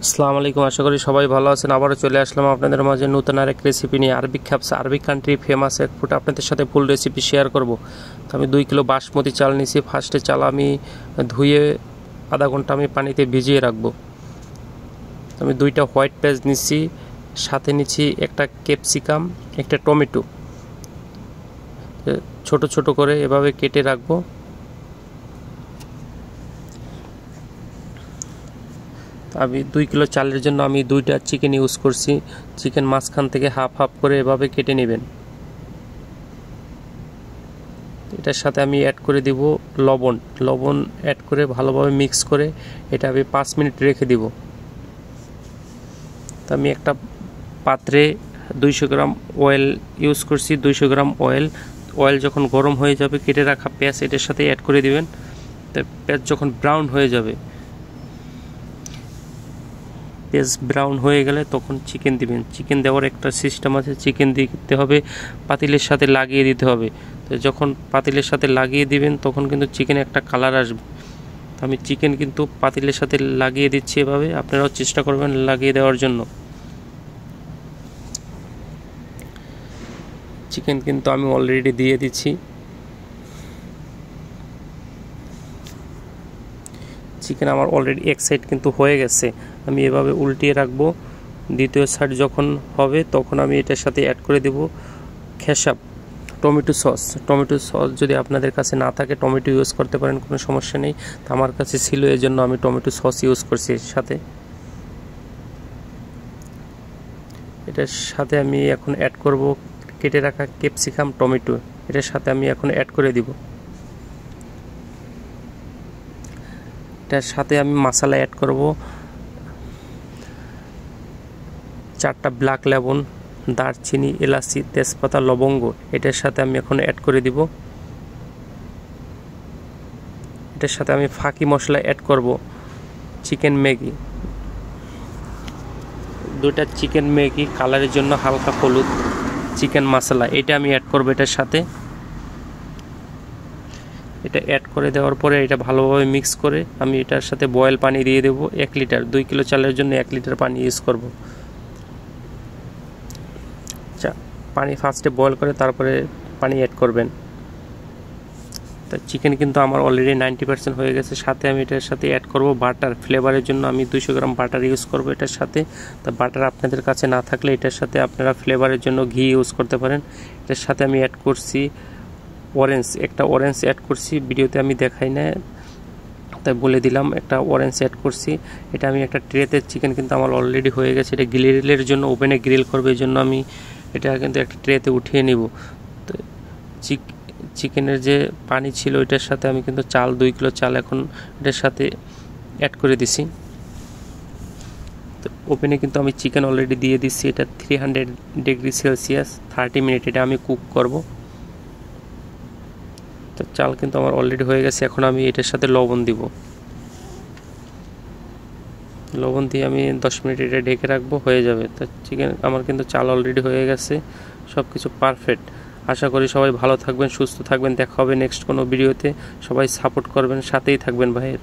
আসসালামু আলাইকুম, আশা করি সবাই ভালো আছেন। আবারও চলে আসলাম আপনাদের মাঝে নতুন আরেক রেসিপি নিয়ে। আরবিক খ্যাপসা, আরবিক কান্ট্রি ফেমাস এক ফুড আপনাদের সাথে ফুল রেসিপি শেয়ার করব। তো আমি 2 কিলো বাসমতি চাল নিয়েছি। ফার্স্টে চাল আমি ধুয়ে আধা ঘন্টা আমি পানিতে ভিজিয়ে রাখবো। আমি 2টা হোয়াইট পেঁয়াজ নিচ্ছি, সাথে নিচ্ছি একটা ক্যাপসিকাম, একটা টমেটো ছোট ছোট করে এভাবে কেটে রাখবো। আমি 2 কিলো চালের জন্য আমি 2টা চিকেন ইউজ করছি। চিকেন মাঝখান থেকে হাফ হাফ করে এভাবে কেটে নেবেন। এটার সাথে আমি অ্যাড করে দিব লবণ অ্যাড করে ভালোভাবে মিক্স করে এটা আমি 5 মিনিট রেখে দিব। তো আমি একটা পাত্রে 200 গ্রাম অয়েল ইউজ করছি। 200 গ্রাম অয়েল যখন গরম হয়ে যাবে কেটে রাখা পেঁয়াজ এটার সাথে অ্যাড করে দিবেন। তো পেঁয়াজ যখন ব্রাউন হয়ে যাবে, পেঁয়াজ ব্রাউন হয়ে গেলে তখন চিকেন দিবেন। চিকেন দেওয়ার একটা সিস্টেম আছে, চিকেন দিতে হবে পাতিলের সাথে লাগিয়ে দিতে হবে। তো যখন পাতিলের সাথে লাগিয়ে দিবেন তখন কিন্তু চিকেনে একটা কালার আসবে। আমি চিকেন কিন্তু পাতিলের সাথে লাগিয়ে দিচ্ছি এভাবে, আপনারাও চেষ্টা করবেন লাগিয়ে দেওয়ার জন্য। চিকেন কিন্তু আমি অলরেডি দিয়ে দিচ্ছি। চিকেন আমার অলরেডি এক সাইড কিন্তু হয়ে গেছে। আমি এভাবে উল্টিয়ে রাখবো। দ্বিতীয় সাইড যখন হবে তখন আমি এটার সাথে অ্যাড করে দেব খেসাব, টমেটো সস যদি আপনাদের কাছে না থাকে টমেটো ইউজ করতে পারেন, কোনো সমস্যা নেই। তো আমার কাছে ছিল, এই জন্য আমি টমেটো সস ইউজ করছি এর সাথে। এটার সাথে আমি এখন অ্যাড করব কেটে রাখা ক্যাপসিকাম, টমেটো এটার সাথে আমি এখন অ্যাড করে দিব। এটার সাথে আমি মশলা অ্যাড করব 4টা ব্ল্যাক লেবন, দারচিনি, এলাচি, তেজপাতা, লবঙ্গ এটার সাথে আমি এখন অ্যাড করে দিব। এটার সাথে আমি ফাঁকি মশলা অ্যাড করব চিকেন ম্যাগি, 2টা চিকেন ম্যাগি কালারের জন্য, হালকা হলুদ, চিকেন মশলা এটা আমি অ্যাড করব এটার সাথে। এটা অ্যাড করে দেওয়ার পরে এটা ভালোভাবে মিক্স করে আমি এটার সাথে বয়েল পানি দিয়ে দেব 1 লিটার। 2 কিলো চালের জন্য 1 লিটার পানি ইউজ করব। পানি ফার্স্টে বয়েল করে তারপরে পানি অ্যাড করবেন। তো চিকেন কিন্তু আমার অলরেডি 90% হয়ে গেছে। সাথে আমি এটার সাথে অ্যাড করব বাটার, ফ্লেভারের জন্য আমি 200 গ্রাম বাটার ইউজ করব এটার সাথে। তো বাটার আপনাদের কাছে না থাকলে এটার সাথে আপনারা ফ্লেভারের জন্য ঘি ইউজ করতে পারেন। এটার সাথে আমি অ্যাড করছি একটা অরেঞ্জ অ্যাড করছি, ভিডিওতে আমি দেখাই না তাই বলে দিলাম, একটা অরেঞ্জ অ্যাড করছি। এটা আমি একটা ট্রেতে, চিকেন কিন্তু আমার অলরেডি হয়ে গেছে, এটা গ্রিলের জন্য ওভেনে গ্রিল করবে, এই জন্য আমি এটা কিন্তু একটা ট্রেতে উঠিয়ে নিব। তো চিকেনের যে পানি ছিল এটার সাথে আমি কিন্তু 2 কিলো চাল এখন এটার সাথে অ্যাড করে দিছি। তো ওভেনে কিন্তু আমি চিকেন অলরেডি দিয়ে দিচ্ছি। এটা 300 ডিগ্রি সেলসিয়াস 30 মিনিট এটা আমি কুক করব। তো চাল কিন্তু আমার অলরেডি হয়ে গেছে। এখন আমি এটার সাথে লবণ দিব। লবণ দিয়ে আমি 10 মিনিট এটা ঢেকে রাখবো, হয়ে যাবে। তো চিকেন আমার কিন্তু চাল অলরেডি হয়ে গেছে, সব কিছু পারফেক্ট। আশা করি সবাই ভালো থাকবেন, সুস্থ থাকবেন। দেখা হবে নেক্সট কোনো ভিডিওতে। সবাই সাপোর্ট করবেন, সাথেই থাকবেন ভাইয়ের।